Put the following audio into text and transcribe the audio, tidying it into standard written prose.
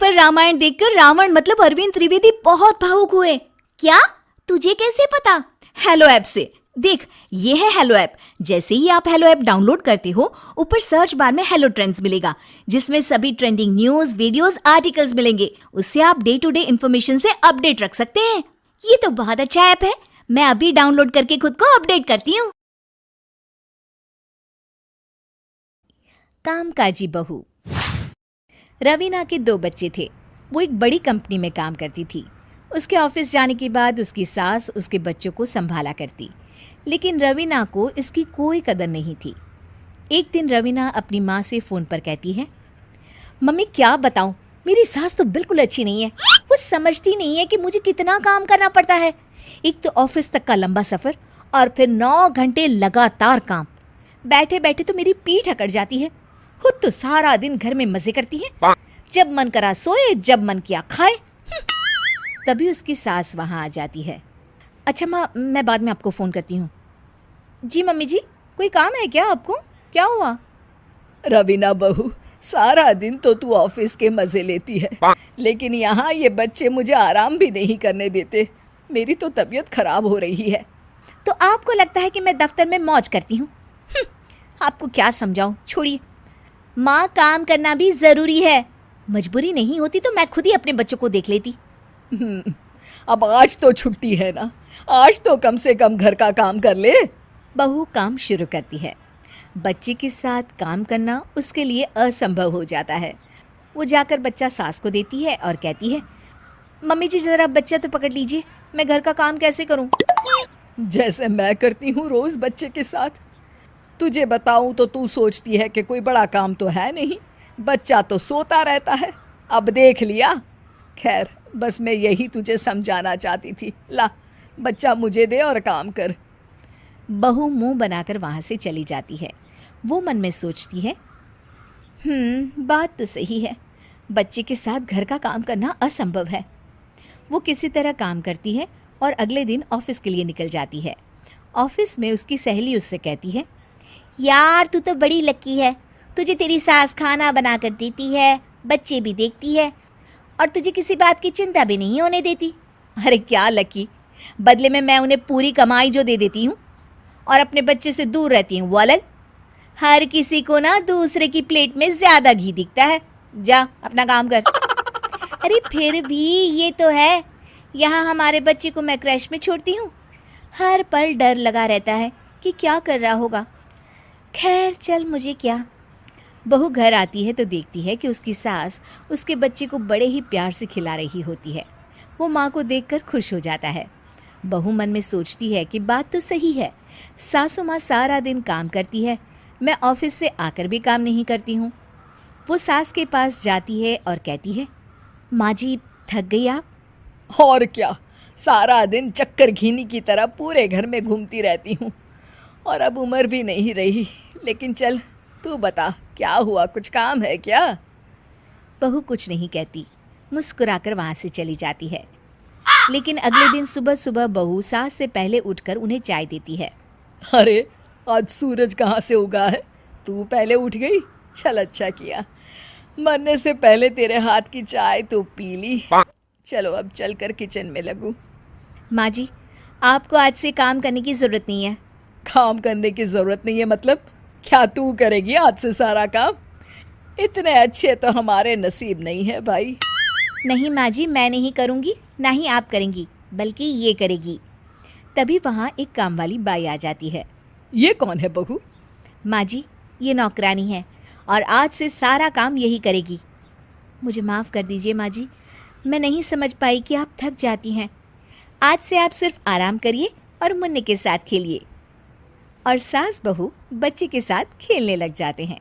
पर रामायण देखकर रावण मतलब अरविंद त्रिवेदी बहुत भावुक हुए। क्या? तुझे कैसे पता? हेलो ऐप से। देख, ये है हेलो ऐप। जैसे ही आप हेलो ऐप डाउनलोड करते हो, ऊपर सर्च बार में हेलो ट्रेंड्स मिलेगा, जिसमें सभी ट्रेंडिंग न्यूज, वीडियोस, आर्टिकल्स मिलेंगे। उससे आप डे टू डे इन्फॉर्मेशन से अपडेट रख सकते हैं। ये तो बहुत अच्छा ऐप है। मैं अभी डाउनलोड करके खुद को अपडेट करती हूँ। कामकाजी बहू। रवीना के 2 बच्चे थे। वो एक बड़ी कंपनी में काम करती थी। उसके ऑफिस जाने के बाद उसकी सास उसके बच्चों को संभाला करती, लेकिन रवीना को इसकी कोई कदर नहीं थी। एक दिन रवीना अपनी माँ से फ़ोन पर कहती है, मम्मी क्या बताऊं, मेरी सास तो बिल्कुल अच्छी नहीं है। वो समझती नहीं है कि मुझे कितना काम करना पड़ता है। एक तो ऑफिस तक का लंबा सफ़र और फिर 9 घंटे लगातार काम। बैठे बैठे तो मेरी पीठ अकड़ जाती है। खुद तो सारा दिन घर में मजे करती है, जब मन करा सोए, जब मन किया खाए। तभी उसकी सास वहाँ आ जाती है। अच्छा माँ, मैं बाद में आपको फ़ोन करती हूँ। जी मम्मी जी, कोई काम है क्या आपको? क्या हुआ? रवीना बहू, सारा दिन तो तू ऑफिस के मजे लेती है, लेकिन यहाँ ये बच्चे मुझे आराम भी नहीं करने देते। मेरी तो तबीयत खराब हो रही है। तो आपको लगता है कि मैं दफ्तर में मौज करती हूँ? आपको क्या समझाऊँ, छोड़िए। माँ, काम करना भी ज़रूरी है। मजबूरी नहीं होती तो मैं खुद ही अपने बच्चों को देख लेती। अब आज तो छुट्टी है ना, आज तो कम से कम घर का काम कर ले। बहू काम शुरू करती है। बच्चे के साथ काम करना उसके लिए असंभव हो जाता है। वो जाकर बच्चा सास को देती है और कहती है, मम्मी जी ज़रा बच्चा तो पकड़ लीजिए, मैं घर का काम कैसे करूं? जैसे मैं करती हूँ रोज बच्चे के साथ। तुझे बताऊं तो तू सोचती है कि कोई बड़ा काम तो है नहीं, बच्चा तो सोता रहता है। अब देख लिया। खैर, बस मैं यही तुझे समझाना चाहती थी। ला, बच्चा मुझे दे और काम कर। बहू मुंह बनाकर वहाँ से चली जाती है। वो मन में सोचती है, बात तो सही है, बच्चे के साथ घर का काम करना असंभव है। वो किसी तरह काम करती है और अगले दिन ऑफिस के लिए निकल जाती है। ऑफिस में उसकी सहेली उससे कहती है, यार तू तो बड़ी लकी है, तुझे तेरी सास खाना बना कर देती है, बच्चे भी देखती है और तुझे किसी बात की चिंता भी नहीं होने देती। अरे क्या लकी, बदले में मैं उन्हें पूरी कमाई जो दे देती हूँ और अपने बच्चे से दूर रहती हूँ वो अलग। हर किसी को ना दूसरे की प्लेट में ज़्यादा घी दिखता है। जा अपना काम कर। अरे फिर भी ये तो है, यहाँ हमारे बच्चे को मैं क्रैश में छोड़ती हूँ, हर पल डर लगा रहता है कि क्या कर रहा होगा। खैर चल, मुझे क्या। बहू घर आती है तो देखती है कि उसकी सास उसके बच्चे को बड़े ही प्यार से खिला रही होती है। वो माँ को देखकर खुश हो जाता है। बहू मन में सोचती है कि बात तो सही है, सासू माँ सारा दिन काम करती है, मैं ऑफिस से आकर भी काम नहीं करती हूँ। वो सास के पास जाती है और कहती है, माँ जी थक गई आप? और क्या, सारा दिन चक्कर घीनी की तरह पूरे घर में घूमती रहती हूँ और अब उम्र भी नहीं रही। लेकिन चल, तू बता क्या हुआ, कुछ काम है क्या? बहू कुछ नहीं कहती, मुस्कुराकर वहाँ से चली जाती है। लेकिन अगले दिन सुबह सुबह बहू सास से पहले उठकर उन्हें चाय देती है। अरे, आज सूरज कहाँ से उगा है? तू पहले उठ गई? चल, अच्छा किया, मरने से पहले तेरे हाथ की चाय तो पी ली। चलो अब चलकर किचन में लगूं। माँ जी, आपको आज से काम करने की ज़रूरत नहीं है। काम करने की ज़रूरत नहीं है मतलब? क्या तू करेगी आज से सारा काम? इतने अच्छे तो हमारे नसीब नहीं है भाई। नहीं माँ जी, मैं नहीं करूँगी, ना ही आप करेंगी, बल्कि ये करेगी। तभी वहाँ एक काम वाली बाई आ जाती है। ये कौन है बहू? माँ जी, ये नौकरानी है और आज से सारा काम यही करेगी। मुझे माफ़ कर दीजिए माँ जी, मैं नहीं समझ पाई कि आप थक जाती हैं। आज से आप सिर्फ आराम करिए और मुन्ने के साथ खेलिए। और सास बहू बच्चे के साथ खेलने लग जाते हैं।